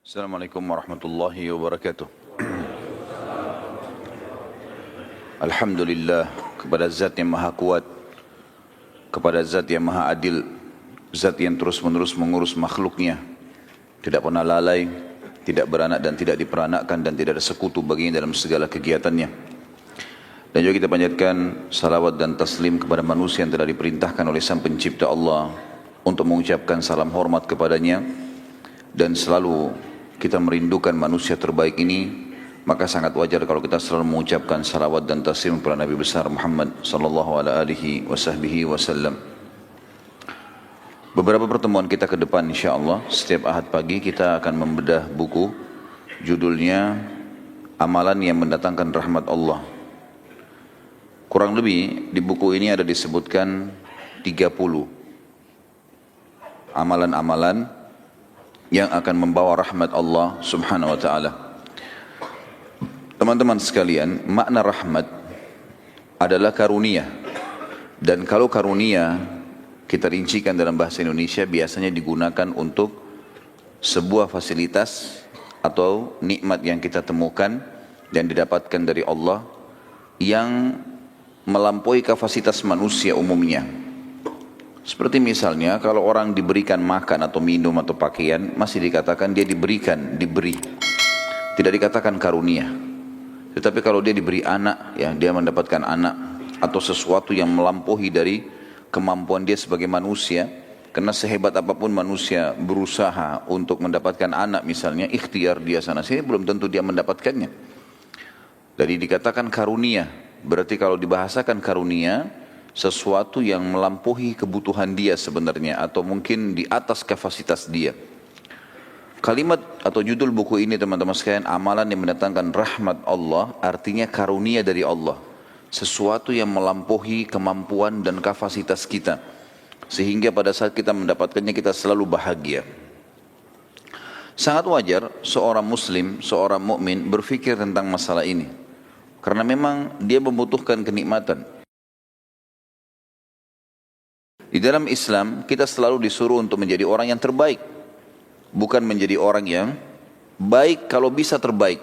Assalamualaikum warahmatullahi wabarakatuh. Alhamdulillah kepada zat yang maha kuat, kepada zat yang maha adil, zat yang terus-menerus mengurus makhluknya, tidak pernah lalai, tidak beranak dan tidak diperanakkan dan tidak ada sekutu baginya dalam segala kegiatannya. Dan juga kita panjatkan salawat dan taslim kepada manusia yang telah diperintahkan oleh Sang Pencipta Allah untuk mengucapkan salam hormat kepadanya, dan selalu kita merindukan manusia terbaik ini, maka sangat wajar kalau kita selalu mengucapkan salawat dan taslim kepada Nabi besar Muhammad sallallahu alaihi wasallam. Beberapa pertemuan kita ke depan insyaallah setiap Ahad pagi kita akan membedah buku judulnya Amalan yang Mendatangkan Rahmat Allah. Kurang lebih di buku ini ada disebutkan 30 amalan-amalan yang akan membawa rahmat Allah subhanahu wa ta'ala. Teman-teman sekalian, makna rahmat adalah karunia. Dan kalau karunia kita rincikan dalam bahasa Indonesia biasanya digunakan untuk sebuah fasilitas atau nikmat yang kita temukan dan didapatkan dari Allah yang melampaui kapasitas manusia umumnya. Seperti misalnya kalau orang diberikan makan atau minum atau pakaian, masih dikatakan dia diberi. Tidak dikatakan karunia. Tetapi kalau dia diberi anak, ya dia mendapatkan anak atau sesuatu yang melampaui dari kemampuan dia sebagai manusia. Karena sehebat apapun manusia berusaha untuk mendapatkan anak misalnya, ikhtiar dia sana sini belum tentu dia mendapatkannya. Jadi dikatakan karunia. Berarti kalau dibahasakan karunia, sesuatu yang melampaui kebutuhan dia sebenarnya atau mungkin di atas kapasitas dia. Kalimat atau judul buku ini teman-teman sekalian, amalan yang mendatangkan rahmat Allah, artinya karunia dari Allah. Sesuatu yang melampaui kemampuan dan kapasitas kita. Sehingga pada saat kita mendapatkannya kita selalu bahagia. Sangat wajar seorang muslim, seorang mukmin berpikir tentang masalah ini. Karena memang dia membutuhkan kenikmatan. Di dalam Islam kita selalu disuruh untuk menjadi orang yang terbaik, bukan menjadi orang yang baik kalau bisa terbaik.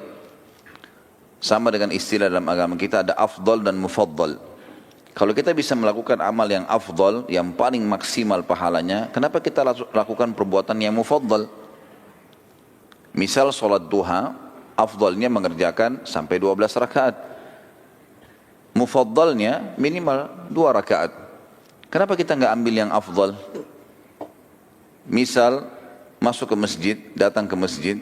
Sama dengan istilah dalam agama kita ada afdal dan mufaddal. Kalau kita bisa melakukan amal yang afdal, yang paling maksimal pahalanya, kenapa kita lakukan perbuatan yang mufaddal? Misal sholat duha, afdalnya mengerjakan sampai 12 rakaat. Mufaddalnya minimal 2 rakaat. Kenapa kita nggak ambil yang afdal? Misal masuk ke masjid, datang ke masjid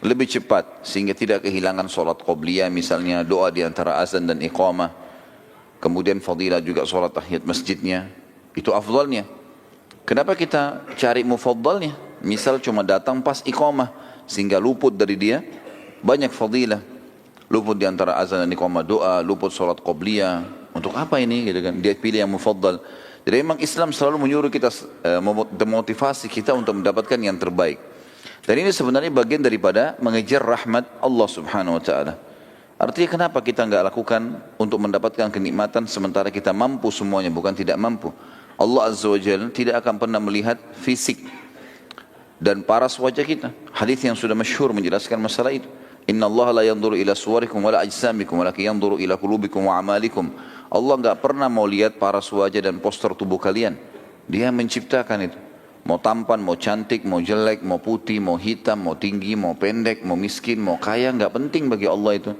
lebih cepat sehingga tidak kehilangan solat qobliyah, misalnya doa di antara azan dan iqamah. Kemudian fadilah juga solat tahiyat masjidnya. Itu afdalnya. Kenapa kita cari mufaddalnya? Misal cuma datang pas iqamah sehingga luput dari dia banyak fadilah. Luput di antara azan dan iqamah doa, luput solat qobliyah. Untuk apa ini? Gitu kan? Dia pilih yang mufaddal. Jadi memang Islam selalu menyuruh kita, memotivasi kita untuk mendapatkan yang terbaik. Dan ini sebenarnya bagian daripada mengejar rahmat Allah subhanahu wa ta'ala. Artinya kenapa kita enggak lakukan untuk mendapatkan kenikmatan sementara kita mampu semuanya, bukan tidak mampu. Allah azza wa jalla tidak akan pernah melihat fisik dan paras wajah kita. Hadis yang sudah masyhur menjelaskan masalah itu. Inna Allah la yanzuru ila suwarikum wala ajsamikum walakin yanzuru ila qulubikum wa amalikum. Allah enggak pernah mau lihat paras wajah dan postur tubuh kalian. Dia menciptakan itu. Mau tampan, mau cantik, mau jelek, mau putih, mau hitam, mau tinggi, mau pendek, mau miskin, mau kaya, enggak penting bagi Allah itu.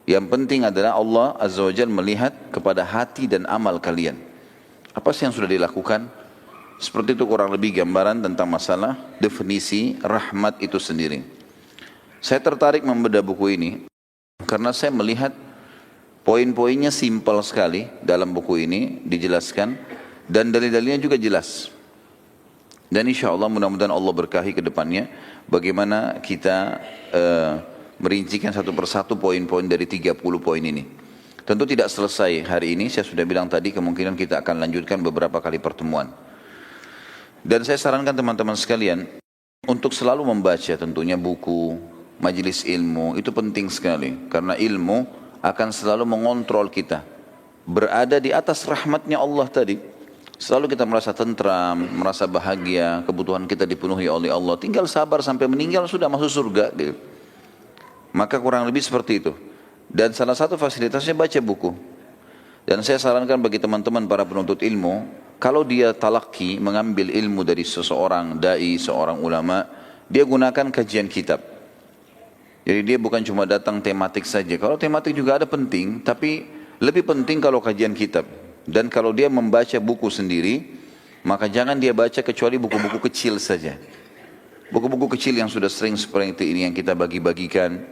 Yang penting adalah Allah azza wa jalla melihat kepada hati dan amal kalian. Apa sih yang sudah dilakukan? Seperti itu kurang lebih gambaran tentang masalah definisi rahmat itu sendiri. Saya tertarik membedah buku ini karena saya melihat poin-poinnya simpel sekali dalam buku ini dijelaskan dan dalil-dalilnya juga jelas. Dan insya Allah mudah-mudahan Allah berkahi ke depannya bagaimana kita merincikan satu persatu poin-poin dari 30 poin ini. Tentu tidak selesai hari ini, saya sudah bilang tadi kemungkinan kita akan lanjutkan beberapa kali pertemuan. Dan saya sarankan teman-teman sekalian untuk selalu membaca tentunya buku, majelis ilmu, itu penting sekali. Karena ilmu akan selalu mengontrol kita. Berada di atas rahmatnya Allah tadi. Selalu kita merasa tentram, merasa bahagia, kebutuhan kita dipenuhi oleh Allah. Tinggal sabar sampai meninggal sudah masuk surga. Gitu. Maka kurang lebih seperti itu. Dan salah satu fasilitasnya baca buku. Dan saya sarankan bagi teman-teman para penuntut ilmu, kalau dia talaki mengambil ilmu dari seseorang dai, seorang ulama, dia gunakan kajian kitab. Jadi dia bukan cuma datang tematik saja. Kalau tematik juga ada penting, tapi lebih penting kalau kajian kitab. Dan kalau dia membaca buku sendiri, maka jangan dia baca kecuali buku-buku kecil saja. Buku-buku kecil yang sudah sering seperti ini yang kita bagi-bagikan.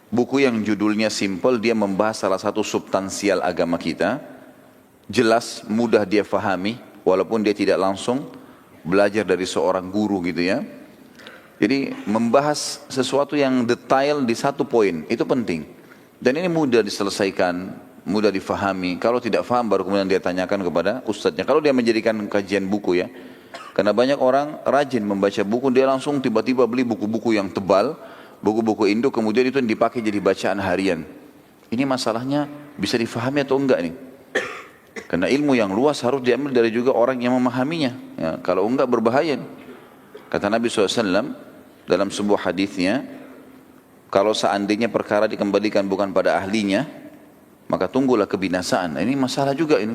Buku yang judulnya simple, dia membahas salah satu substansial agama kita. Jelas, mudah dia fahami, walaupun dia tidak langsung belajar dari seorang guru gitu ya. Jadi membahas sesuatu yang detail di satu poin, itu penting. Dan ini mudah diselesaikan, mudah difahami. Kalau tidak faham baru kemudian dia tanyakan kepada ustadznya. Kalau dia menjadikan kajian buku ya. Karena banyak orang rajin membaca buku, dia langsung tiba-tiba beli buku-buku yang tebal, buku-buku Indo, kemudian itu yang dipakai jadi bacaan harian. Ini masalahnya bisa difahami atau enggak nih? Karena ilmu yang luas harus diambil dari juga orang yang memahaminya. Ya, kalau enggak berbahaya. Kata Nabi SAW dalam sebuah hadisnya, kalau seandainya perkara dikembalikan bukan pada ahlinya, maka tunggulah kebinasaan. Ini masalah juga ini.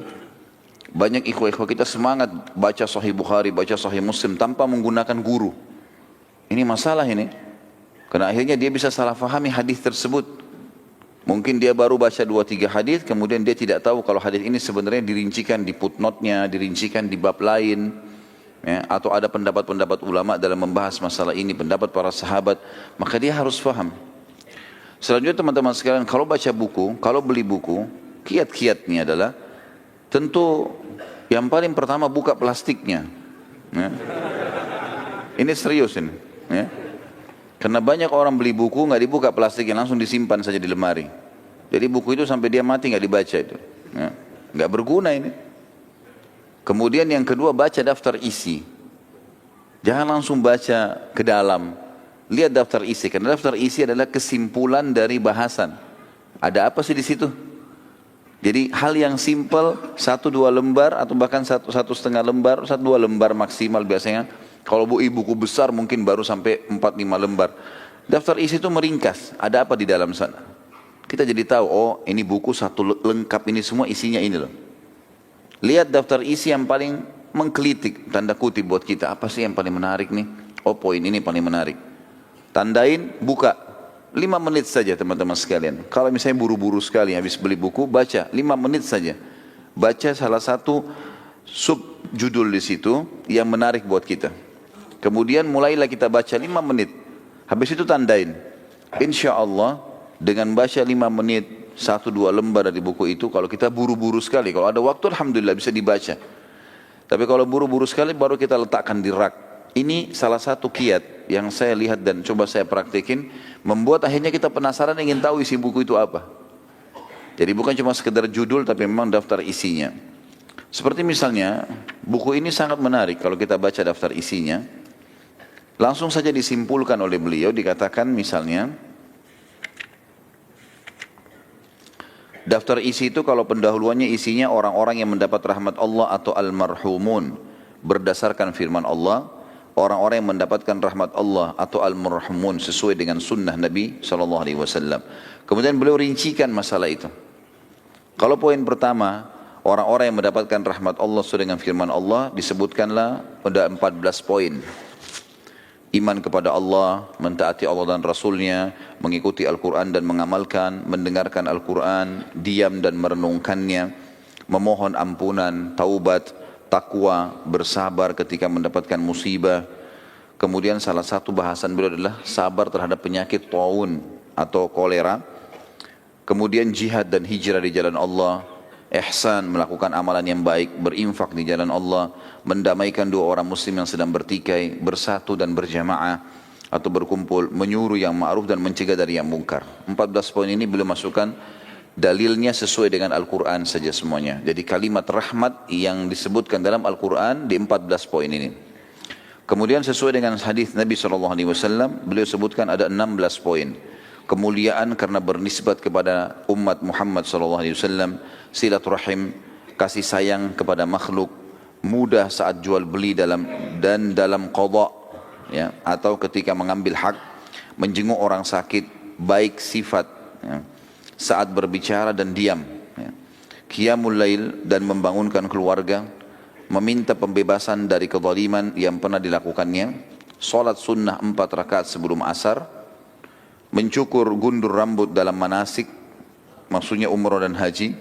Banyak ikhwah-ikhwah kita semangat baca Sahih Bukhari, baca Sahih Muslim tanpa menggunakan guru. Ini masalah ini. Karena akhirnya dia bisa salah fahami hadis tersebut. Mungkin dia baru baca 2-3 hadis, kemudian dia tidak tahu kalau hadis ini sebenarnya dirincikan di footnote-nya, dirincikan di bab lain. Ya, atau ada pendapat-pendapat ulama dalam membahas masalah ini, pendapat para sahabat. Maka dia harus faham. Selanjutnya teman-teman sekalian, kalau baca buku, kalau beli buku, kiat-kiatnya adalah tentu yang paling pertama buka plastiknya. Ya. Ini serius ini. Ya. Karena banyak orang beli buku nggak dibuka plastiknya, langsung disimpan saja di lemari. Jadi buku itu sampai dia mati nggak dibaca itu, ya. Nggak berguna ini. Kemudian yang kedua, baca daftar isi. Jangan langsung baca ke dalam. Lihat daftar isi, karena daftar isi adalah kesimpulan dari bahasan. Ada apa sih di situ? Jadi hal yang simple 1-2 lembar atau bahkan 1,5 lembar, 1-2 lembar maksimal biasanya. Kalau buku besar mungkin baru sampai 4-5 lembar. Daftar isi itu meringkas, ada apa di dalam sana. Kita jadi tahu, oh ini buku satu lengkap, ini semua isinya ini loh. Lihat daftar isi yang paling menggelitik, tanda kutip buat kita. Apa sih yang paling menarik nih? Oh poin ini paling menarik. Tandain, buka. 5 menit saja teman-teman sekalian. Kalau misalnya buru-buru sekali habis beli buku, baca 5 menit saja. Baca salah satu sub judul di situ yang menarik buat kita. Kemudian mulailah kita baca 5 menit. Habis itu tandain. Insya Allah dengan baca 5 menit 1-2 lembar dari buku itu, kalau kita buru-buru sekali, kalau ada waktu alhamdulillah bisa dibaca. Tapi kalau buru-buru sekali baru kita letakkan di rak. Ini salah satu kiat yang saya lihat dan coba saya praktekin, membuat akhirnya kita penasaran ingin tahu isi buku itu apa. Jadi bukan cuma sekedar judul tapi memang daftar isinya. Seperti misalnya buku ini sangat menarik kalau kita baca daftar isinya. Langsung saja disimpulkan oleh beliau, dikatakan misalnya daftar isi itu kalau pendahuluannya isinya orang-orang yang mendapat rahmat Allah atau almarhumun berdasarkan firman Allah, orang-orang yang mendapatkan rahmat Allah atau almarhumun sesuai dengan sunnah Nabi SAW. Kemudian beliau rincikan masalah itu. Kalau poin pertama, orang-orang yang mendapatkan rahmat Allah sesuai dengan firman Allah, disebutkanlah ada 14 poin. Iman kepada Allah, mentaati Allah dan Rasulnya, mengikuti Al-Quran dan mengamalkan, mendengarkan Al-Quran, diam dan merenungkannya, memohon ampunan, taubat, takwa, bersabar ketika mendapatkan musibah. Kemudian salah satu bahasan beliau adalah sabar terhadap penyakit taun atau kolera. Kemudian jihad dan hijrah di jalan Allah, ihsan, melakukan amalan yang baik, berinfak di jalan Allah, mendamaikan dua orang muslim yang sedang bertikai, bersatu dan berjamaah atau berkumpul, menyuruh yang ma'ruf dan mencegah dari yang mungkar. 14 poin ini beliau masukkan dalilnya sesuai dengan Al-Quran saja semuanya. Jadi kalimat rahmat yang disebutkan dalam Al-Quran di 14 poin ini. Kemudian sesuai dengan hadis Nabi SAW, beliau sebutkan ada 16 poin. Kemuliaan karena bernisbat kepada umat Muhammad SAW, silaturahim, kasih sayang kepada makhluk, mudah saat jual beli dan dalam qadha, ya, atau ketika mengambil hak, menjenguk orang sakit, baik sifat, ya, saat berbicara dan diam, ya. Qiyamul lail dan membangunkan keluarga, meminta pembebasan dari kezaliman yang pernah dilakukannya, salat sunnah 4 rakaat sebelum asar, mencukur gundur rambut dalam manasik, maksudnya umrah dan haji,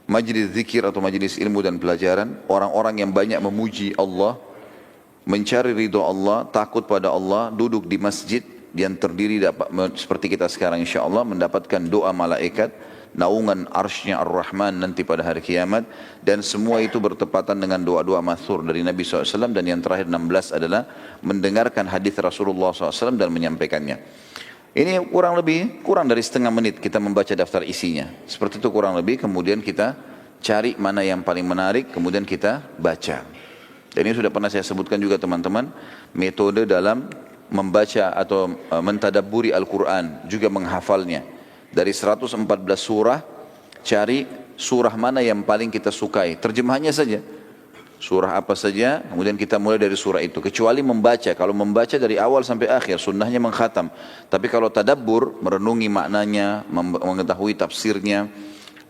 majlis zikir atau majlis ilmu dan pelajaran, orang-orang yang banyak memuji Allah, mencari ridho Allah, takut pada Allah, duduk di masjid yang terdiri dapat seperti kita sekarang insya Allah mendapatkan doa malaikat, naungan arsy-Nya Ar-Rahman nanti pada hari kiamat, dan semua itu bertepatan dengan doa-doa masyhur dari Nabi SAW, dan yang terakhir 16 adalah mendengarkan hadis Rasulullah SAW dan menyampaikannya. Ini kurang dari setengah menit kita membaca daftar isinya. Seperti itu kurang lebih, kemudian kita cari mana yang paling menarik, kemudian kita baca. Dan ini sudah pernah saya sebutkan juga teman-teman, metode dalam membaca atau mentadabburi Al-Quran, juga menghafalnya. Dari 114 surah, cari surah mana yang paling kita sukai, terjemahannya saja. Surah apa saja, kemudian kita mulai dari surah itu. Kecuali membaca, kalau membaca dari awal sampai akhir, sunnahnya mengkhatam. Tapi kalau tadabbur, merenungi maknanya, mengetahui tafsirnya,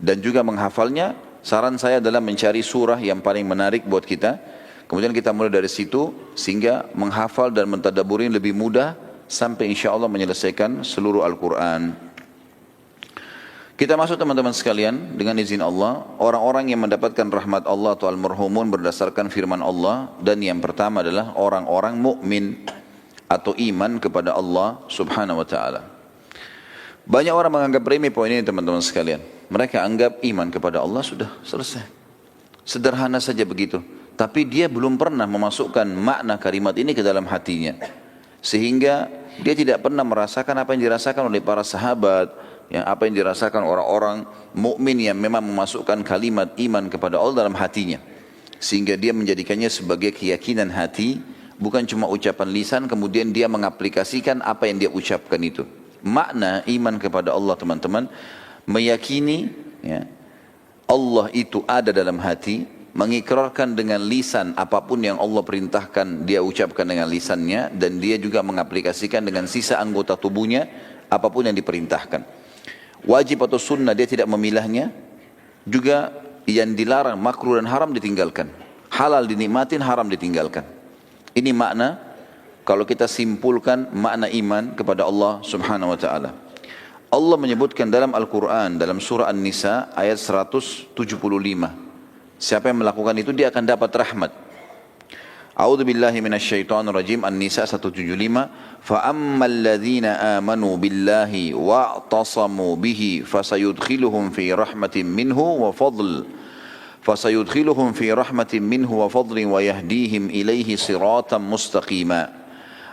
dan juga menghafalnya, saran saya adalah mencari surah yang paling menarik buat kita. Kemudian kita mulai dari situ, sehingga menghafal dan mentadabburi lebih mudah, sampai insya Allah menyelesaikan seluruh Al-Quran. Kita masuk teman-teman sekalian, dengan izin Allah, orang-orang yang mendapatkan rahmat Allah atau al-marhumun berdasarkan firman Allah, dan yang pertama adalah orang-orang mukmin atau iman kepada Allah subhanahu wa ta'ala. Banyak orang menganggap remeh poin ini teman-teman sekalian. Mereka anggap iman kepada Allah sudah selesai. Sederhana saja begitu. Tapi dia belum pernah memasukkan makna kalimat ini ke dalam hatinya. Sehingga dia tidak pernah merasakan apa yang dirasakan oleh para sahabat, ya, apa yang dirasakan orang-orang mukmin yang memang memasukkan kalimat iman kepada Allah dalam hatinya, sehingga dia menjadikannya sebagai keyakinan hati, bukan cuma ucapan lisan kemudian dia mengaplikasikan apa yang dia ucapkan itu. Makna iman kepada Allah teman-teman, meyakini, ya, Allah itu ada dalam hati, mengikrarkan dengan lisan apapun yang Allah perintahkan dia ucapkan dengan lisannya, dan dia juga mengaplikasikan dengan sisa anggota tubuhnya apapun yang diperintahkan. Wajib atau sunnah dia tidak memilahnya, juga yang dilarang makruh dan haram ditinggalkan, halal dinikmatin, haram ditinggalkan. Ini makna, kalau kita simpulkan makna iman kepada Allah subhanahu wa ta'ala. Allah menyebutkan dalam Al-Quran, dalam surah An-Nisa ayat 175, siapa yang melakukan itu dia akan dapat rahmat. A'udzu billahi minasyaitonir rajim. An-Nisa 175. Fa ammal ladzina amanu billahi wa'tasamu bihi fasayudkhiluhum fi rahmatin minhu wa fadl. Fasayudkhiluhum fi rahmatin minhu wa fadlin wa yahdihim ilaihi siratan mustaqima.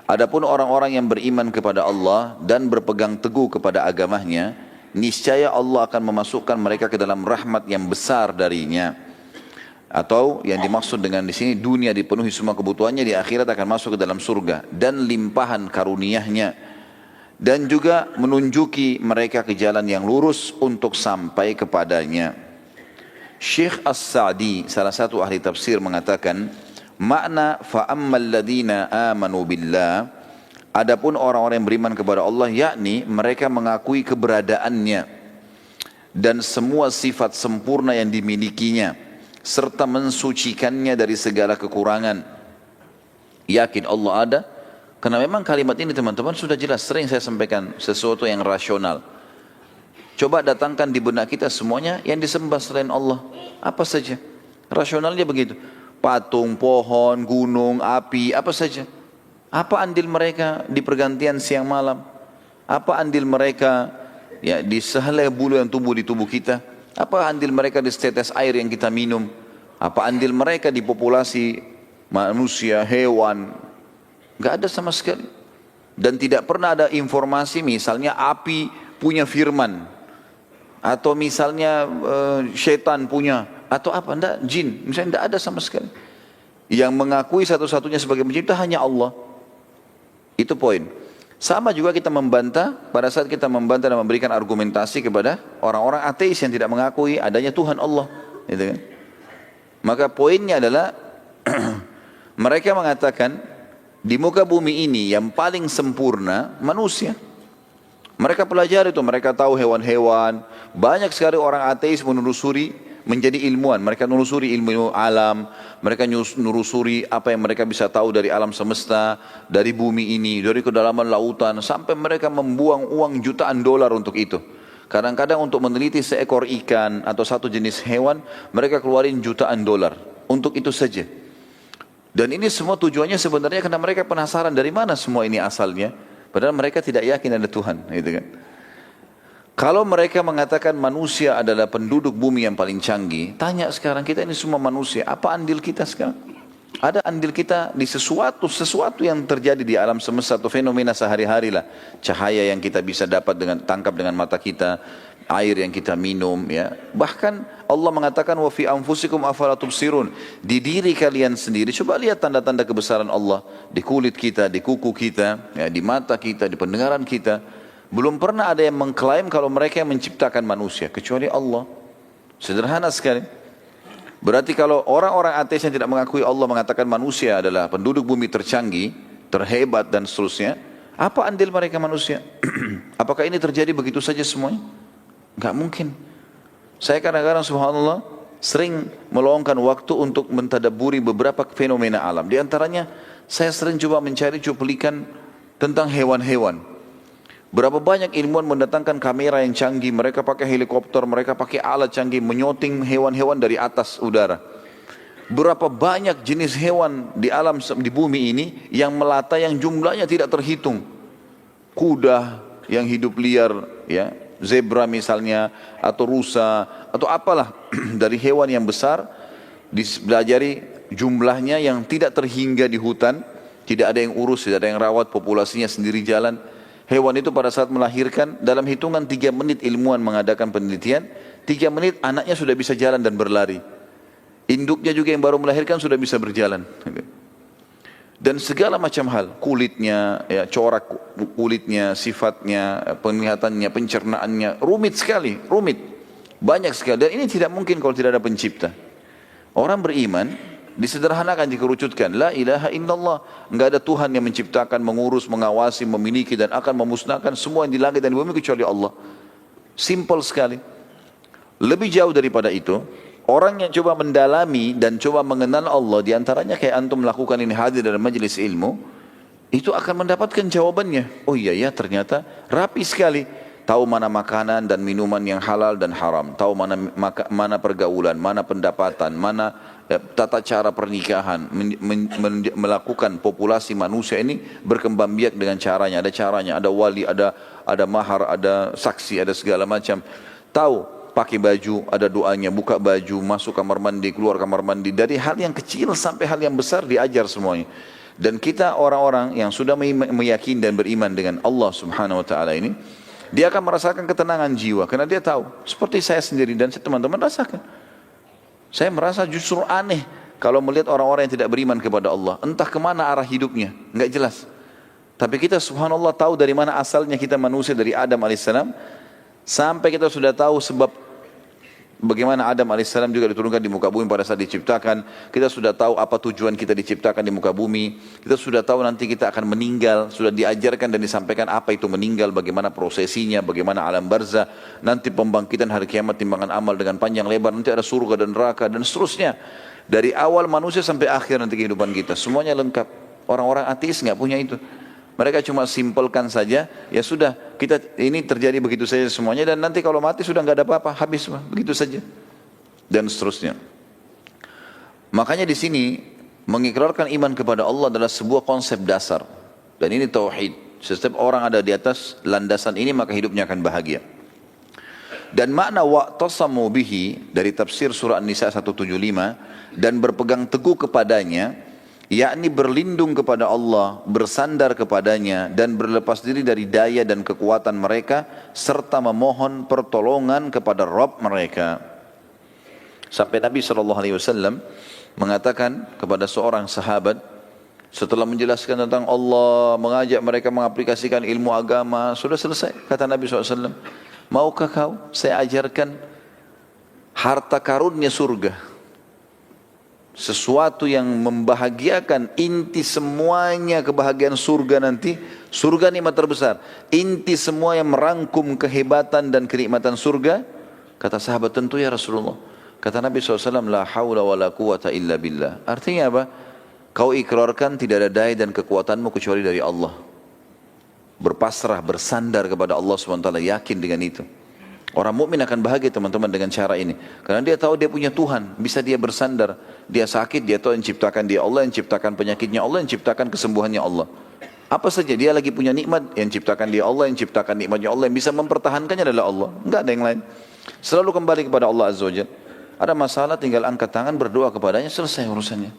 Adapun orang-orang yang beriman kepada Allah dan berpegang teguh kepada agamanya, niscaya Allah akan memasukkan mereka ke dalam rahmat yang besar darinya. Atau yang dimaksud dengan di sini, dunia dipenuhi semua kebutuhannya, di akhirat akan masuk ke dalam surga dan limpahan karunia-Nya, dan juga menunjuki mereka ke jalan yang lurus untuk sampai kepadanya. Syekh As-Sa'di, salah satu ahli tafsir, mengatakan makna fa'ammal ladina amanu billah, adapun orang-orang yang beriman kepada Allah, yakni mereka mengakui keberadaannya dan semua sifat sempurna yang dimilikinya, serta mensucikannya dari segala kekurangan. Yakin Allah ada, karena memang kalimat ini teman-teman sudah jelas, sering saya sampaikan, sesuatu yang rasional. Coba datangkan di benak kita semuanya yang disembah selain Allah, apa saja, rasionalnya begitu. Patung, pohon, gunung, api, apa saja. Apa andil mereka di pergantian siang malam? Apa andil mereka, ya, di sehelai bulu yang tumbuh di tubuh kita? Apa andil mereka di setetes air yang kita minum? Apa andil mereka di populasi manusia, hewan? Enggak ada sama sekali. Dan tidak pernah ada informasi misalnya api punya firman, atau misalnya syaitan punya, atau apa, enggak, jin, misalnya enggak ada sama sekali. Yang mengakui satu-satunya sebagai pencipta hanya Allah. Itu poin. Sama juga kita membantah, pada saat kita membantah dan memberikan argumentasi kepada orang-orang ateis yang tidak mengakui adanya Tuhan Allah, gitu kan? Maka poinnya adalah Mereka mengatakan di muka bumi ini yang paling sempurna manusia. Mereka pelajari itu, mereka tahu hewan-hewan. Banyak sekali orang ateis menelusuri menjadi ilmuwan. Mereka menelusuri ilmu alam, mereka menelusuri apa yang mereka bisa tahu dari alam semesta, dari bumi ini, dari kedalaman lautan, sampai mereka membuang uang jutaan dolar untuk itu. Kadang-kadang untuk meneliti seekor ikan atau satu jenis hewan, mereka keluarin jutaan dolar untuk itu saja. Dan ini semua tujuannya sebenarnya karena mereka penasaran dari mana semua ini asalnya. Padahal mereka tidak yakin ada Tuhan, gitu kan. Kalau mereka mengatakan manusia adalah penduduk bumi yang paling canggih, tanya sekarang kita ini semua manusia, apa andil kita sekarang? Ada andil kita di sesuatu yang terjadi di alam semesta atau fenomena sehari-hari lah. Cahaya yang kita bisa dapat tangkap dengan mata kita, air yang kita minum, ya. Bahkan Allah mengatakan wa fi anfusikum afala tubsirun. Di diri kalian sendiri coba lihat tanda-tanda kebesaran Allah di kulit kita, di kuku kita, ya, di mata kita, di pendengaran kita. Belum pernah ada yang mengklaim kalau mereka yang menciptakan manusia kecuali Allah. Sederhana sekali. Berarti kalau orang-orang ateis yang tidak mengakui Allah mengatakan manusia adalah penduduk bumi tercanggih, terhebat dan seterusnya, apa andil mereka manusia? Apakah ini terjadi begitu saja semuanya? Enggak mungkin. Saya kadang-kadang subhanallah sering meluangkan waktu untuk mentadabburi beberapa fenomena alam. Di antaranya saya sering coba mencari cuplikan tentang hewan-hewan. Berapa banyak ilmuwan mendatangkan kamera yang canggih, mereka pakai helikopter, mereka pakai alat canggih, menyoting hewan-hewan dari atas udara. Berapa banyak jenis hewan di alam, di bumi ini yang melata yang jumlahnya tidak terhitung. Kuda yang hidup liar, ya, zebra misalnya, atau rusa, atau apalah dari hewan yang besar, dipelajari jumlahnya yang tidak terhingga di hutan, tidak ada yang urus, tidak ada yang rawat, populasinya sendiri jalan. Hewan itu pada saat melahirkan, dalam hitungan 3 menit ilmuwan mengadakan penelitian, 3 menit anaknya sudah bisa jalan dan berlari. Induknya juga yang baru melahirkan sudah bisa berjalan. Dan segala macam hal, kulitnya, ya, corak kulitnya, sifatnya, penglihatannya, pencernaannya, rumit sekali, rumit. Banyak sekali, dan ini tidak mungkin kalau tidak ada pencipta. Orang beriman disederhanakan, dikerucutkan, la ilaha illallah, enggak ada Tuhan yang menciptakan, mengurus, mengawasi, memiliki dan akan memusnahkan semua yang di langit dan di bumi kecuali Allah. Simple sekali. Lebih jauh daripada itu, orang yang coba mendalami dan coba mengenal Allah, diantaranya kayak antum melakukan ini, hadir dalam majelis ilmu, itu akan mendapatkan jawabannya. Oh iya ya, ternyata rapi sekali. Tahu mana makanan dan minuman yang halal dan haram, tahu mana pergaulan, mana pendapatan, mana tata cara pernikahan, melakukan populasi manusia ini berkembang biak dengan caranya, ada wali, ada mahar, ada saksi, ada segala macam. Tahu pakai baju, ada doanya, buka baju, masuk kamar mandi, keluar kamar mandi, dari hal yang kecil sampai hal yang besar diajar semuanya. Dan kita orang-orang yang sudah meyakini dan beriman dengan Allah Subhanahu wa taala ini, dia akan merasakan ketenangan jiwa karena dia tahu, seperti saya sendiri dan teman-teman rasakan. Saya merasa justru aneh kalau melihat orang-orang yang tidak beriman kepada Allah, entah kemana arah hidupnya, enggak jelas. Tapi kita subhanallah tahu dari mana asalnya kita manusia, dari Adam alaihissalam, sampai kita sudah tahu sebab bagaimana Adam alaihissalam juga diturunkan di muka bumi pada saat diciptakan. Kita sudah tahu apa tujuan kita diciptakan di muka bumi. Kita sudah tahu nanti kita akan meninggal. Sudah diajarkan dan disampaikan apa itu meninggal, bagaimana prosesinya, bagaimana alam barzah. Nanti pembangkitan hari kiamat, timbangan amal dengan panjang lebar. Nanti ada surga dan neraka dan seterusnya. Dari awal manusia sampai akhir nanti kehidupan kita. Semuanya lengkap. Orang-orang ateis nggak punya itu. Mereka cuma simpelkan saja, ya sudah, kita ini terjadi begitu saja semuanya, dan nanti kalau mati sudah nggak ada apa-apa, habis begitu saja, dan seterusnya. Makanya di sini mengikrarkan iman kepada Allah adalah sebuah konsep dasar, dan ini tauhid. Setiap orang ada di atas landasan ini maka hidupnya akan bahagia. Dan makna wa'tasamu bihi dari tafsir surah An-Nisa 175, dan berpegang teguh kepadanya, yakni berlindung kepada Allah, bersandar kepadanya, dan berlepas diri dari daya dan kekuatan mereka, serta memohon pertolongan kepada Rabb mereka. Sampai Nabi SAW mengatakan kepada seorang sahabat, setelah menjelaskan tentang Allah, mengajak mereka mengaplikasikan ilmu agama, sudah selesai. Kata Nabi SAW, maukah kau saya ajarkan harta karunnya surga? sesuatu yang membahagiakan, inti semuanya kebahagiaan surga nanti, surga nikmat terbesar, inti semua yang merangkum kehebatan dan kenikmatan surga, kata sahabat tentu ya Rasulullah. Kata Nabi SAW, la hawla wa la quwata illa billah. Artinya apa? Kau ikrarkan tidak ada daya dan kekuatanmu kecuali dari Allah. Berpasrah, bersandar kepada Allah SWT, yakin dengan itu. Orang mukmin akan bahagia teman-teman dengan cara ini. Karena dia tahu dia punya Tuhan, bisa dia bersandar. Dia sakit, dia tahu yang ciptakan dia Allah, yang ciptakan penyakitnya Allah, yang ciptakan kesembuhannya Allah. Apa saja dia lagi punya nikmat, yang ciptakan dia Allah, yang ciptakan nikmatnya Allah, yang bisa mempertahankannya adalah Allah. Enggak ada yang lain. Selalu kembali kepada Allah Azza wa Jalla. Ada masalah tinggal angkat tangan berdoa kepadanya, selesai urusannya.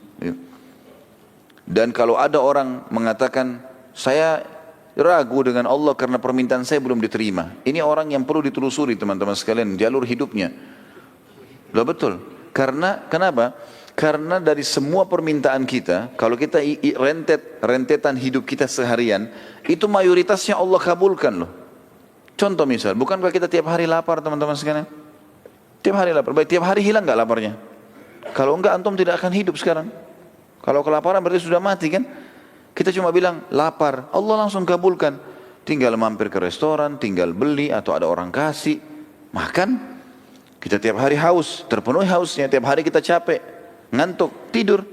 Dan kalau ada orang mengatakan, saya ragu dengan Allah karena permintaan saya belum diterima. Ini orang yang perlu ditelusuri teman-teman sekalian, jalur hidupnya. Loh betul. Karena kenapa? Karena dari semua permintaan kita, kalau kita rentetan hidup kita seharian, itu mayoritasnya Allah kabulkan loh. Contoh misal, bukankah kita tiap hari lapar teman-teman sekalian? Tiap hari lapar. Baik, tiap hari hilang nggak laparnya? Kalau enggak antum tidak akan hidup sekarang. Kalau kelaparan berarti sudah mati kan? Kita cuma bilang lapar, Allah langsung kabulkan. Tinggal mampir ke restoran, tinggal beli atau ada orang kasih, makan. Kita tiap hari haus, terpenuhi hausnya. Tiap hari kita capek, ngantuk, tidur.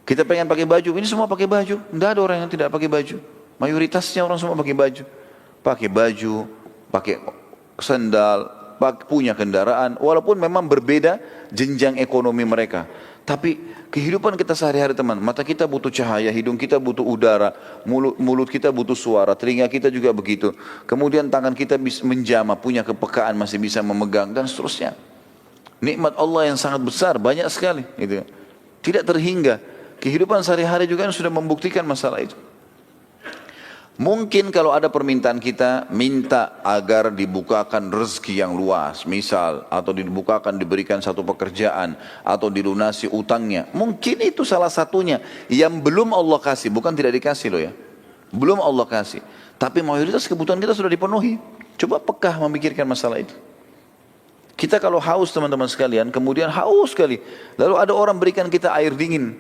Kita pengen pakai baju, ini semua pakai baju. Tidak ada orang yang tidak pakai baju. Mayoritasnya orang semua pakai baju. Pakai baju, pakai sandal, punya kendaraan. Walaupun memang berbeda jenjang ekonomi mereka. Tapi kehidupan kita sehari-hari teman, mata kita butuh cahaya, hidung kita butuh udara, mulut kita butuh suara, telinga kita juga begitu. Kemudian tangan kita bisa menjamah, punya kepekaan, masih bisa memegang dan seterusnya. Nikmat Allah yang sangat besar, banyak sekali. Gitu. Tidak terhingga. Kehidupan sehari-hari juga sudah membuktikan masalah itu. Mungkin kalau ada permintaan kita, minta agar dibukakan rezeki yang luas, misal, atau dibukakan, diberikan satu pekerjaan, atau dilunasi utangnya. Mungkin itu salah satunya yang belum Allah kasih, bukan tidak dikasih loh ya. Belum Allah kasih. Tapi mayoritas kebutuhan kita sudah dipenuhi. Coba pekah memikirkan masalah itu. Kita kalau haus teman-teman sekalian, kemudian haus sekali. Lalu ada orang berikan kita air dingin.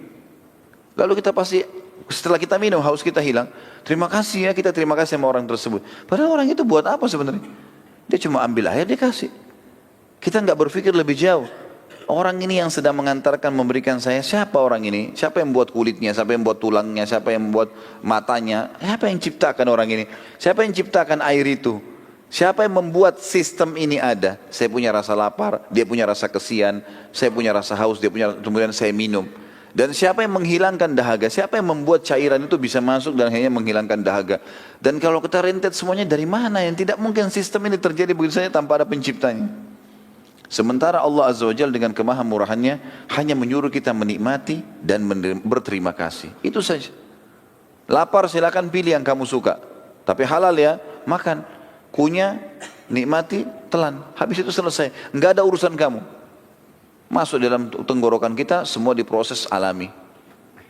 Lalu kita pasti, setelah kita minum, haus kita hilang. Terima kasih ya, kita terima kasih sama orang tersebut. Padahal orang itu buat apa sebenarnya? Dia cuma ambil air, dia kasih. Kita nggak berpikir lebih jauh. Orang ini yang sedang mengantarkan, memberikan saya, siapa orang ini? Siapa yang buat kulitnya? Siapa yang buat tulangnya? Siapa yang buat matanya? Siapa yang ciptakan orang ini? Siapa yang ciptakan air itu? Siapa yang membuat sistem ini ada? Saya punya rasa lapar, dia punya rasa kesian, saya punya rasa haus, dia punya, kemudian saya minum. Dan siapa yang menghilangkan dahaga? Siapa yang membuat cairan itu bisa masuk dan hanya menghilangkan dahaga? Dan kalau kita rentet semuanya dari mana? Yang tidak mungkin sistem ini terjadi begitu saja tanpa ada penciptanya. Sementara Allah Azza wa Jalla dengan kemahamurahannya hanya menyuruh kita menikmati dan berterima kasih. Itu saja. Lapar silakan pilih yang kamu suka. Tapi halal ya, makan. Kunyah, nikmati, telan. Habis itu selesai. Enggak ada urusan kamu. Masuk dalam tenggorokan kita, semua diproses alami.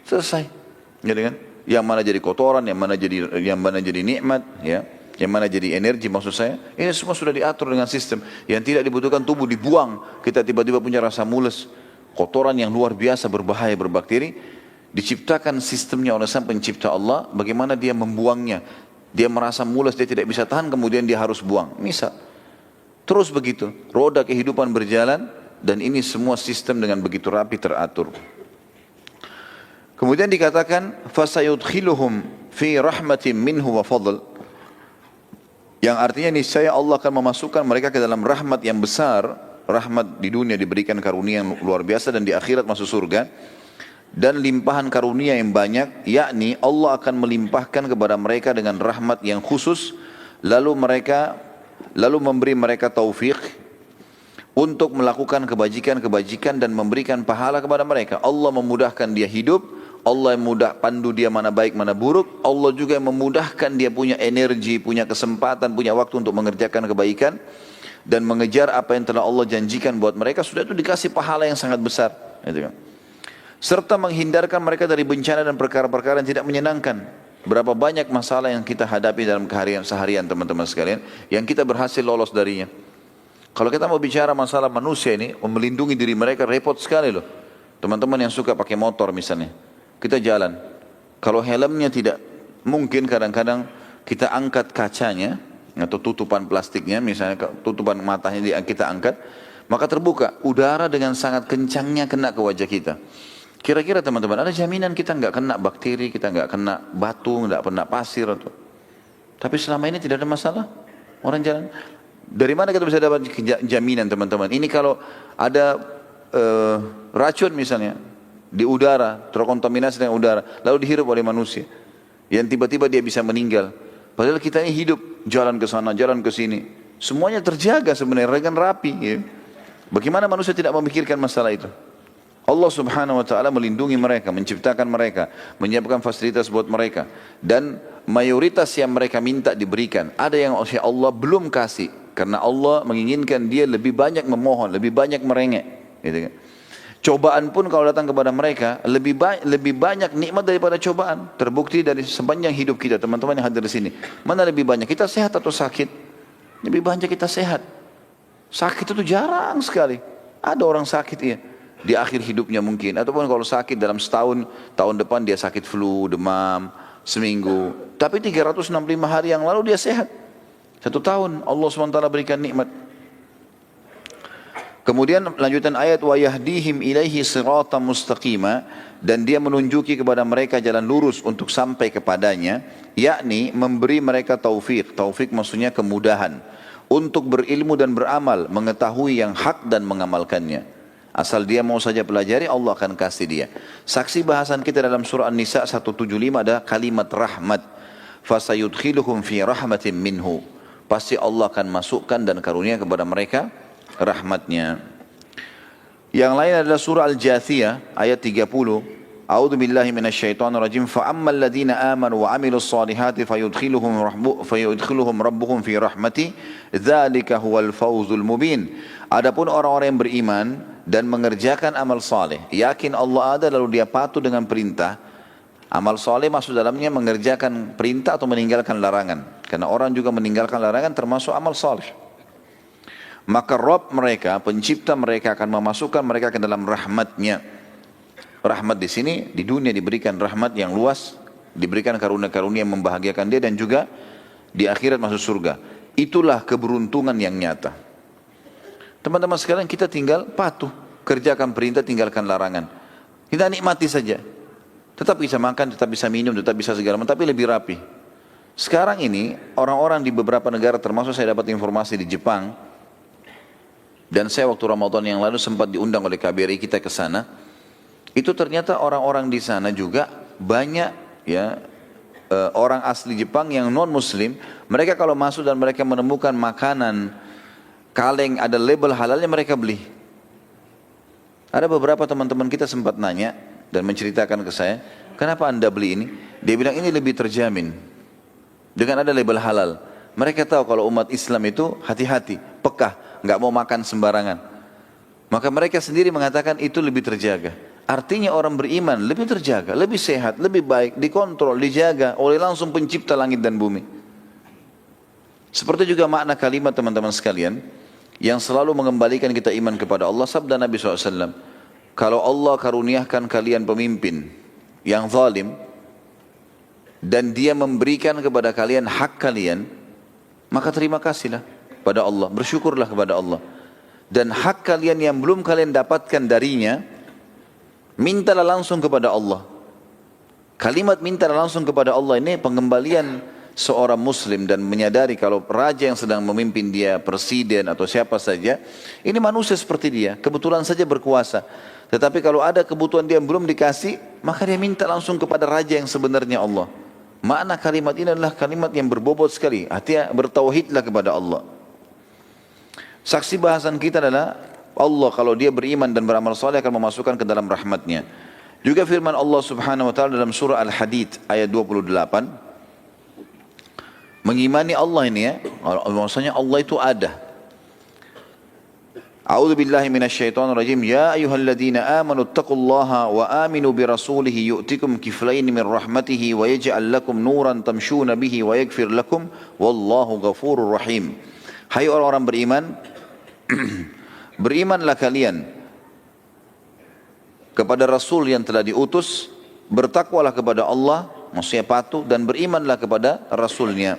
Selesai. Gitu kan? Yang mana jadi kotoran, yang mana jadi nikmat, ya. Yang mana jadi energi maksud saya. Ini semua sudah diatur dengan sistem. Yang tidak dibutuhkan tubuh dibuang. Kita tiba-tiba punya rasa mules. Kotoran yang luar biasa berbahaya, berbakteri. Diciptakan sistemnya oleh Sang Pencipta Allah. Bagaimana dia membuangnya. Dia merasa mules, dia tidak bisa tahan, kemudian dia harus buang. Misal. Terus begitu. Roda kehidupan berjalan. Dan ini semua sistem dengan begitu rapi teratur. Kemudian dikatakan fasayudkhiluhum fi rahmatin minhu wa fadl. Yang artinya niscaya Allah akan memasukkan mereka ke dalam rahmat yang besar. Rahmat di dunia diberikan karunia yang luar biasa dan di akhirat masuk surga. Dan limpahan karunia yang banyak, yakni Allah akan melimpahkan kepada mereka dengan rahmat yang khusus. Lalu memberi mereka taufik untuk melakukan kebajikan-kebajikan dan memberikan pahala kepada mereka. Allah memudahkan dia hidup, Allah yang pandu dia mana baik mana buruk, Allah juga yang memudahkan dia punya energi, punya kesempatan, punya waktu untuk mengerjakan kebaikan dan mengejar apa yang telah Allah janjikan buat mereka, sudah itu dikasih pahala yang sangat besar. Gitu kan. Serta menghindarkan mereka dari bencana dan perkara-perkara yang tidak menyenangkan. Berapa banyak masalah yang kita hadapi dalam seharian teman-teman sekalian, yang kita berhasil lolos darinya. Kalau kita mau bicara masalah manusia ini, melindungi diri mereka repot sekali loh. Teman-teman yang suka pakai motor misalnya, kita jalan. Kalau helmnya tidak, mungkin kadang-kadang kita angkat kacanya atau tutupan plastiknya, misalnya tutupan matanya kita angkat, maka terbuka, udara dengan sangat kencangnya kena ke wajah kita. Kira-kira teman-teman, ada jaminan kita nggak kena bakteri, kita nggak kena batu, nggak kena pasir atau? Tapi selama ini tidak ada masalah. Orang jalan. Dari mana kita bisa dapat jaminan teman-teman? Ini kalau ada racun misalnya di udara, terkontaminasi dengan udara, lalu dihirup oleh manusia, yang tiba-tiba dia bisa meninggal. Padahal kita ini hidup, jalan ke sana, jalan ke sini, semuanya terjaga sebenarnya dengan rapi. Ya. Bagaimana manusia tidak memikirkan masalah itu? Allah subhanahu wa ta'ala melindungi mereka, menciptakan mereka, menyiapkan fasilitas buat mereka. Dan mayoritas yang mereka minta diberikan. Ada yang Allah belum kasih. Karena Allah menginginkan dia lebih banyak memohon, lebih banyak merengek. Gitu kan. Cobaan pun kalau datang kepada mereka, lebih banyak nikmat daripada cobaan. Terbukti dari sepanjang hidup kita, teman-teman yang hadir di sini. Mana lebih banyak? Kita sehat atau sakit? Lebih banyak kita sehat. Sakit itu jarang sekali. Ada orang sakit ya. Di akhir hidupnya mungkin. Ataupun kalau sakit dalam setahun, tahun depan dia sakit flu, demam, seminggu. Tapi 365 hari yang lalu dia sehat. 1 tahun Allah SWT berikan nikmat. Kemudian lanjutan ayat wa yahdihim ilaihi siratan mustaqima, dan dia menunjuki kepada mereka jalan lurus untuk sampai kepadanya, yakni memberi mereka taufik. Taufik maksudnya kemudahan untuk berilmu dan beramal, mengetahui yang hak dan mengamalkannya. Asal dia mau saja pelajari, Allah akan kasih dia. Saksi bahasan kita dalam surah An-Nisa 175 ada kalimat rahmat. Fasayudkhiluhum fi rahmatin minhu. Pasti Allah akan masukkan dan karunia kepada mereka rahmatnya. Yang lain adalah surah Al-Jathiyah ayat 30. A'udzu billahi minasyaitonir rajim. Fa ammal ladzina amanu wa 'amilus solihati fayudkhiluhum rabbuhum fi rahmati dzalika huwal fawzul mubin. Adapun orang-orang yang beriman dan mengerjakan amal saleh, yakin Allah ada lalu dia patuh dengan perintah. Amal saleh maksud dalamnya mengerjakan perintah atau meninggalkan larangan. Karena orang juga meninggalkan larangan termasuk amal saleh. Maka Rabb mereka, pencipta mereka akan memasukkan mereka ke dalam rahmatnya. Rahmat di sini, di dunia diberikan rahmat yang luas, diberikan karunia-karunia yang membahagiakan dia, dan juga di akhirat masuk surga. Itulah keberuntungan yang nyata. Teman-teman sekalian, kita tinggal patuh, kerjakan perintah, tinggalkan larangan. Kita nikmati saja. Tetap bisa makan, tetap bisa minum, tetap bisa segala macam, tapi lebih rapi. Sekarang ini, orang-orang di beberapa negara, termasuk saya dapat informasi di Jepang, dan saya waktu Ramadan yang lalu sempat diundang oleh KBRI kita ke sana. Itu ternyata orang-orang di sana juga banyak ya orang asli Jepang yang non Muslim. Mereka kalau masuk dan mereka menemukan makanan kaleng ada label halalnya, mereka beli. Ada beberapa teman-teman kita sempat nanya dan menceritakan ke saya, kenapa anda beli ini? Dia bilang ini lebih terjamin dengan ada label halal. Mereka tahu kalau umat Islam itu hati-hati, pekah, nggak mau makan sembarangan. Maka mereka sendiri mengatakan itu lebih terjaga. Artinya orang beriman lebih terjaga, lebih sehat, lebih baik, dikontrol, dijaga oleh langsung pencipta langit dan bumi. Seperti juga makna kalimat teman-teman sekalian, yang selalu mengembalikan kita iman kepada Allah, sabda Nabi SAW, kalau Allah karuniakan kalian pemimpin yang zalim, dan dia memberikan kepada kalian hak kalian, maka terima kasihlah pada Allah, bersyukurlah kepada Allah. Dan hak kalian yang belum kalian dapatkan darinya, mintalah langsung kepada Allah. Kalimat mintalah langsung kepada Allah ini pengembalian seorang muslim dan menyadari kalau raja yang sedang memimpin dia, presiden atau siapa saja, ini manusia seperti dia, kebetulan saja berkuasa. Tetapi kalau ada kebutuhan dia yang belum dikasih, maka dia minta langsung kepada raja yang sebenarnya Allah. Makna kalimat ini adalah kalimat yang berbobot sekali. Artinya bertauhidlah kepada Allah. Saksi bahasan kita adalah Allah kalau dia beriman dan beramal saleh akan memasukkan ke dalam rahmatnya. Juga firman Allah subhanahu wa ta'ala dalam surah Al-Hadid ayat 28. Mengimani Allah ini ya, maksudnya Allah itu ada. A'udzu billahi minasyaitonir rajim. Ya ayyuhalladzina amanu taqullaha wa aminu bi rasulihi yu'tikum kiflayn min rahmatihi wa yaj'al lakum nuran tamshuna bihi wa yaghfir lakum wallahu ghafurur rahim. Hai orang-orang beriman, berimanlah kalian kepada Rasul yang telah diutus, bertakwalah kepada Allah, maksudnya patuh, dan berimanlah kepada Rasulnya.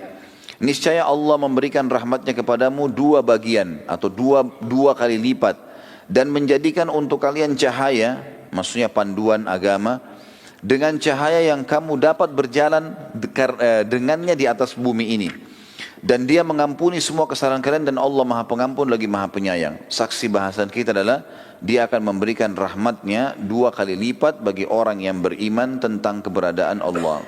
Niscaya Allah memberikan rahmatnya kepadamu dua bagian atau dua kali lipat, dan menjadikan untuk kalian cahaya, maksudnya panduan agama, dengan cahaya yang kamu dapat berjalan dengannya di atas bumi ini. Dan dia mengampuni semua kesalahan kalian, dan Allah maha pengampun lagi maha penyayang. Saksi bahasan kita adalah dia akan memberikan rahmatnya dua kali lipat bagi orang yang beriman tentang keberadaan Allah.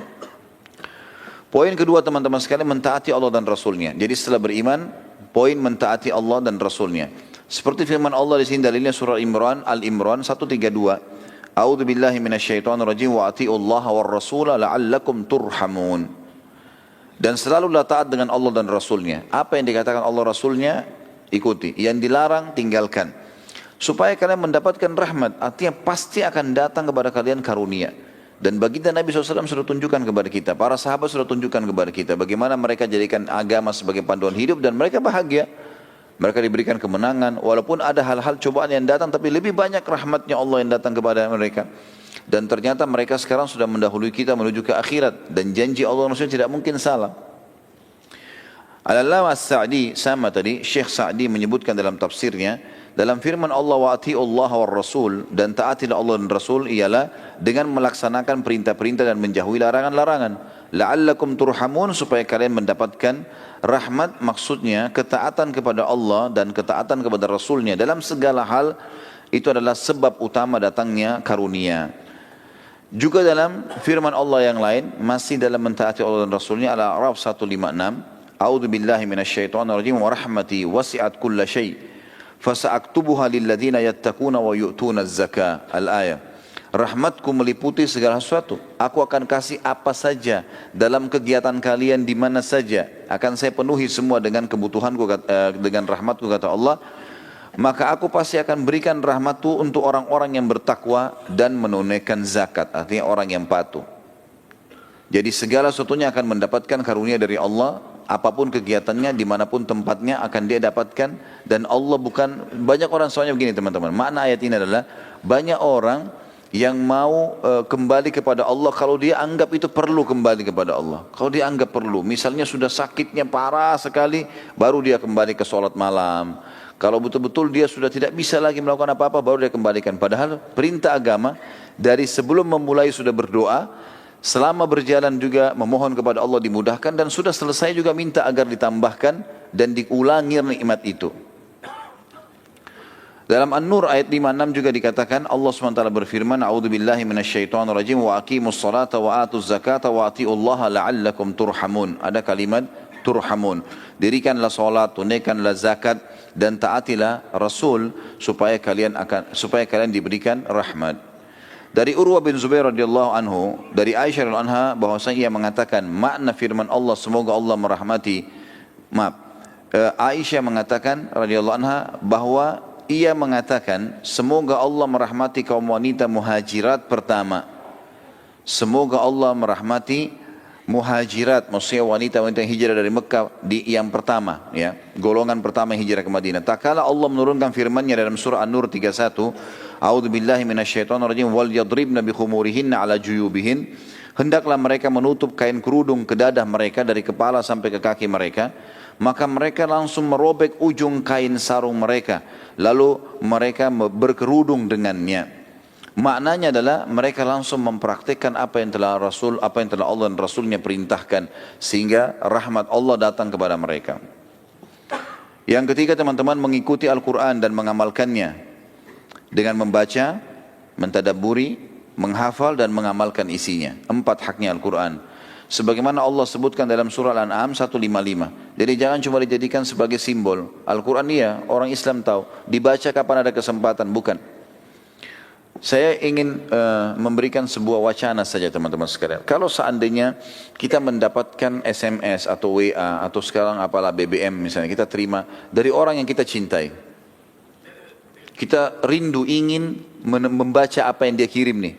Poin kedua teman-teman sekalian, mentaati Allah dan Rasulnya. Jadi setelah beriman, poin mentaati Allah dan Rasulnya. Seperti firman Allah di sini, dalilnya surah Imran, Al-Imran 132. A'udzu billahi minasyaitonir rajim wa atiullaha war rasula la'allakum turhamun. Dan selalulah taat dengan Allah dan Rasulnya. Apa yang dikatakan Allah Rasulnya, ikuti. Yang dilarang, tinggalkan. Supaya kalian mendapatkan rahmat. Artinya pasti akan datang kepada kalian karunia. Dan baginda Nabi SAW sudah tunjukkan kepada kita. Para sahabat sudah tunjukkan kepada kita. Bagaimana mereka jadikan agama sebagai panduan hidup. Dan mereka bahagia. Mereka diberikan kemenangan. Walaupun ada hal-hal cobaan yang datang. Tapi lebih banyak rahmatnya Allah yang datang kepada mereka. Dan ternyata mereka sekarang sudah mendahului kita menuju ke akhirat. Dan janji Allah Rasulnya tidak mungkin salah. Al-Allamah As-Sa'di sama tadi, Syekh Sa'di menyebutkan dalam tafsirnya, dalam firman Allah wa ati'ullah wa rasul, dan taatilah Allah dan Rasul, ialah dengan melaksanakan perintah-perintah dan menjauhi larangan-larangan. La'allakum turhamun, supaya kalian mendapatkan rahmat, maksudnya ketaatan kepada Allah dan ketaatan kepada Rasulnya dalam segala hal. Itu adalah sebab utama datangnya karunia. Juga dalam firman Allah yang lain, masih dalam mentaati Allah dan Rasulnya, Al-A'raf 156, A'udzu billahi minasyaitonir rajim wa rahmati wasi'at kulla syai' fasa'aktubuha lilladzina yattaquna wa yu'tuna az-zakah. Al-ayah. Rahmatku meliputi segala sesuatu. Aku akan kasih apa saja dalam kegiatan kalian di mana saja. Akan saya penuhi semua dengan kebutuhanku, dengan rahmatku, kata Allah. Maka aku pasti akan berikan rahmatku untuk orang-orang yang bertakwa dan menunaikan zakat. Artinya orang yang patuh. Jadi segala sesuatunya akan mendapatkan karunia dari Allah. Apapun kegiatannya, dimanapun tempatnya akan dia dapatkan. Dan Allah bukan, banyak orang soalnya begini teman-teman. Makna ayat ini adalah banyak orang yang mau kembali kepada Allah kalau dia anggap itu perlu kembali kepada Allah. Kalau dia anggap perlu. Misalnya sudah sakitnya parah sekali, baru dia kembali ke sholat malam. Kalau betul-betul dia sudah tidak bisa lagi melakukan apa-apa, baru dia kembalikan. Padahal perintah agama dari sebelum memulai sudah berdoa, selama berjalan juga memohon kepada Allah dimudahkan, dan sudah selesai juga minta agar ditambahkan dan diulangi nikmat itu. Dalam An-Nur ayat 56 juga dikatakan, Allah SWT berfirman, A'udzu billahi minasyaitonir rajim wa aqimus salata wa atuz zakata wa atiullaha la'allakum turhamun. Ada kalimat turhamun. Dirikanlah salat, tunaikanlah zakat, dan taatilah Rasul supaya kalian diberikan rahmat. Dari Urwah bin Zubair radhiyallahu anhu, dari Aisyah radhiyallahu anha, bahwasanya ia mengatakan makna firman Allah, semoga Allah merahmati. Aisyah mengatakan radhiyallahu anha bahwa ia mengatakan semoga Allah merahmati kaum wanita muhajirat pertama. Semoga Allah merahmati muhajirat, maksudnya wanita-wanita yang hijrah dari Mekah yang pertama, ya, golongan pertama yang hijrah ke Madinah. Tak kala Allah menurunkan firman-Nya dalam surah An-Nur 31, A'udzu billahi minasyaitonir rajim wal yadribna bi khumurihinna ala juyubihin. Hendaklah mereka menutup kain kerudung ke dadah mereka dari kepala sampai ke kaki mereka. Maka mereka langsung merobek ujung kain sarung mereka, lalu mereka berkerudung dengannya. Maknanya adalah mereka langsung mempraktikkan apa yang telah Allah dan Rasulnya perintahkan, sehingga rahmat Allah datang kepada mereka. Yang ketiga teman-teman, mengikuti Al-Quran dan mengamalkannya dengan membaca, mentadabburi, menghafal dan mengamalkan isinya. 4 haknya Al-Quran. Sebagaimana Allah sebutkan dalam surah Al-An'am 155. Jadi jangan cuma dijadikan sebagai simbol. Al-Quran orang Islam tahu, dibaca kapan ada kesempatan, bukan. Saya ingin memberikan sebuah wacana saja teman-teman sekalian. Kalau seandainya kita mendapatkan SMS atau WA atau sekarang apalah BBM misalnya, kita terima dari orang yang kita cintai. Kita rindu ingin membaca apa yang dia kirim nih.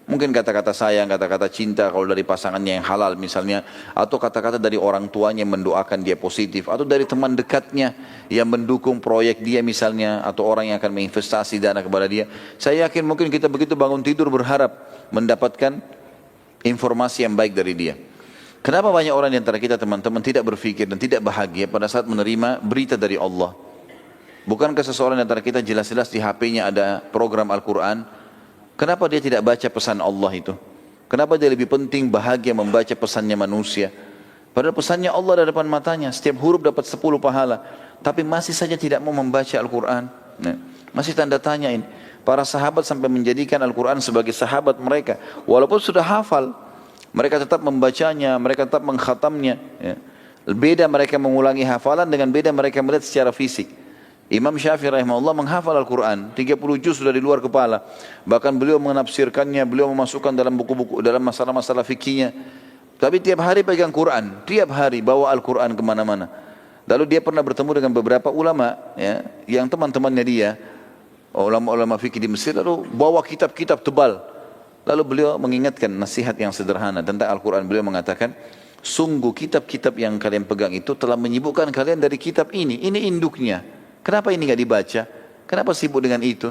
Mungkin kata-kata sayang, kata-kata cinta kalau dari pasangannya yang halal misalnya, atau kata-kata dari orang tuanya yang mendoakan dia positif, atau dari teman dekatnya yang mendukung proyek dia misalnya, atau orang yang akan menginvestasi dana kepada dia. Saya yakin mungkin kita begitu bangun tidur berharap mendapatkan informasi yang baik dari dia. Kenapa banyak orang di antara kita teman-teman tidak berpikir dan tidak bahagia pada saat menerima berita dari Allah? Bukankah seseorang di antara kita jelas-jelas di HP-nya ada program Al-Quran? Kenapa dia tidak baca pesan Allah itu? Kenapa dia lebih penting bahagia membaca pesannya manusia? Padahal pesannya Allah ada depan matanya. Setiap huruf dapat 10 pahala. Tapi masih saja tidak mau membaca Al-Quran. Nah, masih tanda tanya ini. Para sahabat sampai menjadikan Al-Quran sebagai sahabat mereka. Walaupun sudah hafal. Mereka tetap membacanya. Mereka tetap mengkhatamnya. Ya. Beda mereka mengulangi hafalan dengan beda mereka melihat secara fisik. Imam Syafi'i rahimahullah menghafal Al-Quran 30 juz sudah di luar kepala. Bahkan beliau menafsirkannya, beliau memasukkan dalam buku-buku, dalam masalah-masalah fikihnya. Tapi tiap hari pegang Quran, tiap hari bawa Al-Quran kemana-mana. Lalu dia pernah bertemu dengan beberapa ulama ya, yang teman-temannya dia, ulama-ulama fikih di Mesir, lalu bawa kitab-kitab tebal. Lalu beliau mengingatkan nasihat yang sederhana tentang Al-Quran. Beliau mengatakan, sungguh kitab-kitab yang kalian pegang itu telah menyibukkan kalian dari kitab ini induknya. Kenapa ini nggak dibaca? Kenapa sibuk dengan itu?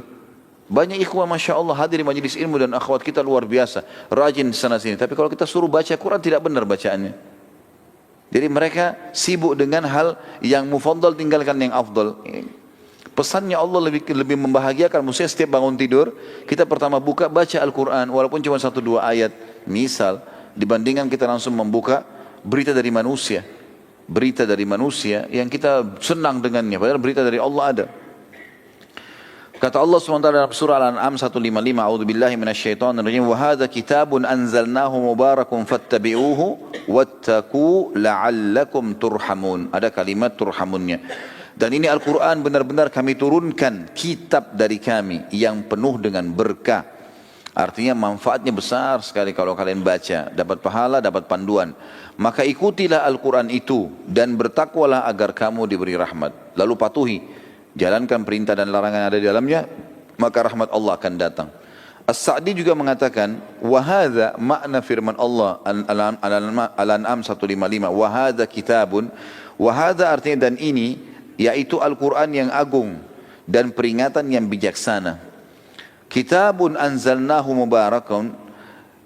Banyak ikhwah Masya Allah hadir di majelis ilmu dan akhwat kita luar biasa. Rajin sana sini. Tapi kalau kita suruh baca Quran tidak benar bacaannya. Jadi mereka sibuk dengan hal yang mufaddal tinggalkan yang afdal. Pesannya Allah lebih membahagiakan. Maksudnya setiap bangun tidur kita pertama buka baca Al-Quran. Walaupun cuma 1-2 ayat. Misal dibandingkan kita langsung membuka berita dari manusia. Berita dari manusia yang kita senang dengannya, padahal berita dari Allah ada. Kata Allah SWT dalam surah Al-An'am 155, A'udzubillahi minasyaitonirrajim, wa hadza kitabun anzalnahu mubarakun fattabi'uhu wattaqu la'allakum turhamun. Ada kalimat turhamunnya. Dan ini Al-Quran benar-benar kami turunkan kitab dari kami yang penuh dengan berkah. Artinya manfaatnya besar sekali kalau kalian baca, dapat pahala, dapat panduan. Maka ikutilah Al-Quran itu dan bertakwalah agar kamu diberi rahmat. Lalu patuhi, jalankan perintah dan larangan yang ada di dalamnya, maka rahmat Allah akan datang. As-Sa'di juga mengatakan, wahada makna firman Allah Al-An'am 155, wahada kitabun, wahada artinya dan ini, yaitu Al-Quran yang agung dan peringatan yang bijaksana. Kitabun anzalnahu mubarakun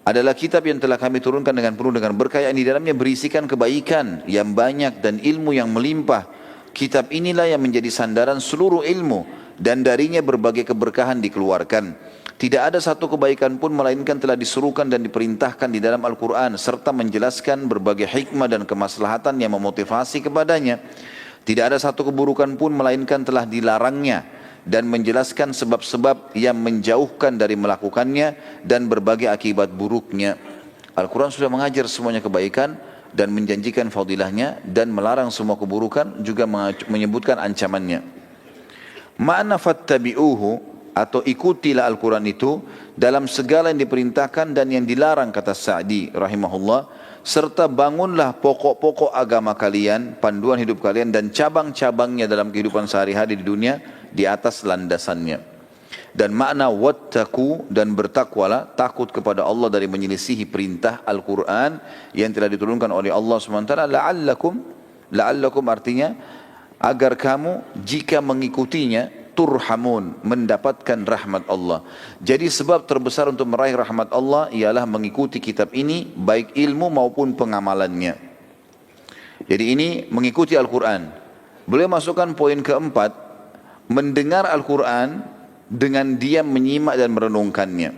adalah kitab yang telah kami turunkan dengan penuh dengan berkah yang di dalamnya berisikan kebaikan yang banyak dan ilmu yang melimpah. Kitab inilah yang menjadi sandaran seluruh ilmu dan darinya berbagai keberkahan dikeluarkan. Tidak ada satu kebaikan pun melainkan telah disuruhkan dan diperintahkan di dalam Al-Quran serta menjelaskan berbagai hikmah dan kemaslahatan yang memotivasi kepadanya. Tidak ada satu keburukan pun melainkan telah dilarangnya dan menjelaskan sebab-sebab yang menjauhkan dari melakukannya dan berbagai akibat buruknya. Al-Quran sudah mengajar semuanya kebaikan dan menjanjikan fadilahnya dan melarang semua keburukan, juga menyebutkan ancamannya. Ma'na fattabi'uhu atau ikutilah Al-Quran itu dalam segala yang diperintahkan dan yang dilarang, kata Sa'di rahimahullah, serta bangunlah pokok-pokok agama kalian, panduan hidup kalian dan cabang-cabangnya dalam kehidupan sehari-hari di dunia di atas landasannya. Dan makna wattaqu dan bertakwalah, takut kepada Allah dari menyelisihi perintah Al-Quran yang telah diturunkan oleh Allah SWT. La'allakum artinya agar kamu jika mengikutinya turhamun, mendapatkan rahmat Allah. Jadi sebab terbesar untuk meraih rahmat Allah ialah mengikuti kitab ini, baik ilmu maupun pengamalannya. Jadi ini mengikuti Al-Quran. Beliau masukkan poin keempat, mendengar Al-Quran dengan diam menyimak dan merenungkannya.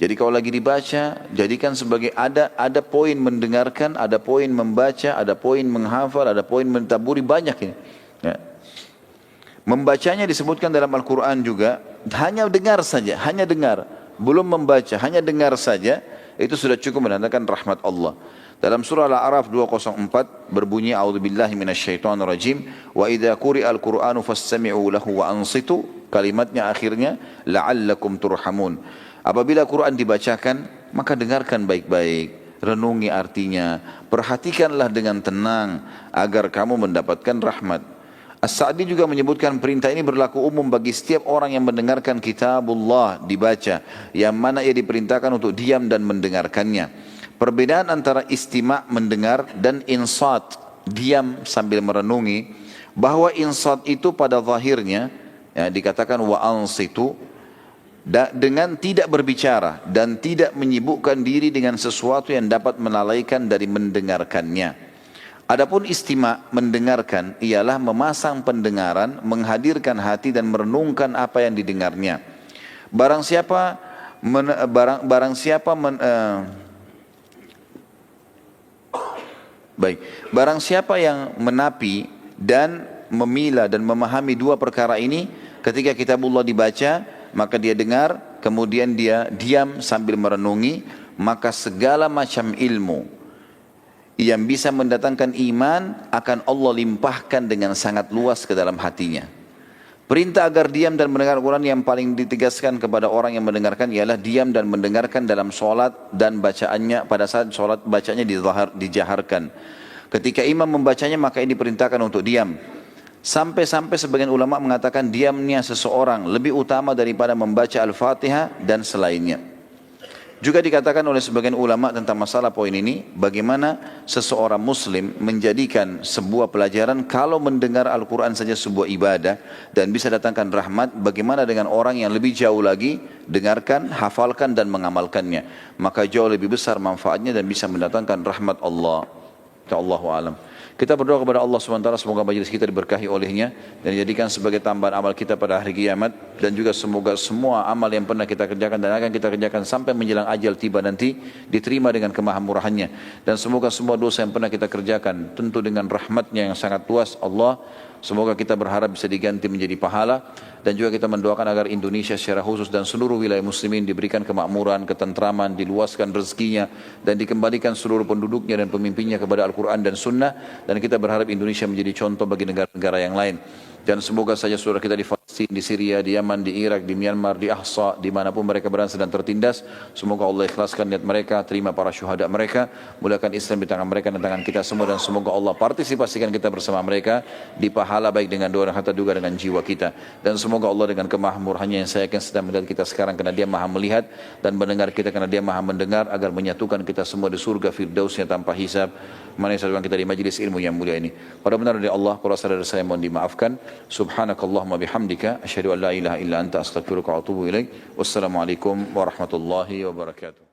Jadi kalau lagi dibaca, jadikan sebagai ada poin mendengarkan, ada poin membaca, ada poin menghafal, ada poin mentaburi, banyak ini. Ya. Membacanya disebutkan dalam Al-Quran juga, hanya dengar saja, hanya dengar, belum membaca, hanya dengar saja, itu sudah cukup menandakan rahmat Allah. Dalam surah Al-A'raf 204 berbunyi, A'udzubillahi minasyaitonirrajim, wa idza quri'al Qur'anu fastami'u lahu wa ansitu, kalimatnya akhirnya la'allakum turhamun. Apabila Quran dibacakan, maka dengarkan baik-baik, renungi artinya, perhatikanlah dengan tenang agar kamu mendapatkan rahmat. As-Sa'di juga menyebutkan perintah ini berlaku umum bagi setiap orang yang mendengarkan kitabullah dibaca, yang mana ia diperintahkan untuk diam dan mendengarkannya. Perbedaan antara istima' mendengar dan insat diam sambil merenungi, bahwa insat itu pada zahirnya ya, dikatakan wa ansitu dengan tidak berbicara dan tidak menyibukkan diri dengan sesuatu yang dapat melalaikan dari mendengarkannya. Adapun istima' mendengarkan ialah memasang pendengaran, menghadirkan hati dan merenungkan apa yang didengarnya. Barang siapa yang menapi dan memilah dan memahami dua perkara ini, ketika kitabullah dibaca, maka dia dengar, kemudian dia diam sambil merenungi, maka segala macam ilmu yang bisa mendatangkan iman akan Allah limpahkan dengan sangat luas ke dalam hatinya. Perintah agar diam dan mendengar Al-Quran yang paling ditegaskan kepada orang yang mendengarkan ialah diam dan mendengarkan dalam solat dan bacaannya pada saat solat bacanya dijaharkan. Ketika imam membacanya maka ini diperintahkan untuk diam. Sampai-sampai sebagian ulama mengatakan diamnya seseorang lebih utama daripada membaca Al-Fatihah dan selainnya. Juga dikatakan oleh sebagian ulama tentang masalah poin ini, bagaimana seseorang muslim menjadikan sebuah pelajaran kalau mendengar Al-Quran saja sebuah ibadah dan bisa datangkan rahmat, bagaimana dengan orang yang lebih jauh lagi, dengarkan, hafalkan dan mengamalkannya. Maka jauh lebih besar manfaatnya dan bisa mendatangkan rahmat Allah. Allahu a'lam. Kita berdoa kepada Allah SWT semoga majelis kita diberkahi olehnya dan dijadikan sebagai tambahan amal kita pada hari kiamat, dan juga semoga semua amal yang pernah kita kerjakan dan akan kita kerjakan sampai menjelang ajal tiba nanti diterima dengan kemahamurahannya, dan semoga semua dosa yang pernah kita kerjakan tentu dengan rahmatnya yang sangat luas Allah, semoga kita berharap bisa diganti menjadi pahala. Dan juga kita mendoakan agar Indonesia secara khusus dan seluruh wilayah muslimin diberikan kemakmuran, ketentraman, diluaskan rezekinya dan dikembalikan seluruh penduduknya dan pemimpinnya kepada Al-Quran dan Sunnah. Dan kita berharap Indonesia menjadi contoh bagi negara-negara yang lain. Dan semoga saja saudara kita di Palestina, di Syria, di Yaman, di Irak, di Myanmar, di Ahsa, dimanapun mereka berada sedang tertindas, semoga Allah ikhlaskan niat mereka, terima para syuhada mereka, mulakan Islam di tangan mereka dan tangan kita semua, dan semoga Allah partisipasikan kita bersama mereka di pahala baik dengan doa dan harta juga dengan jiwa kita. Dan semoga Allah dengan kemahamurahannya yang saya yakin sedang melihat kita sekarang karena dia maha melihat, dan mendengar kita karena dia maha mendengar, agar menyatukan kita semua di surga firdausnya tanpa hisab. Mana yang kita di majlis ilmu yang mulia ini. Pada benar dari Allah, kalau salah dari saya mohon dimaafkan. Subhanakallahumma bihamdika asyhadu an la ilaha illa anta astaghfiruka wa atubu ilaik. Wassalamualaikum warahmatullahi wabarakatuh.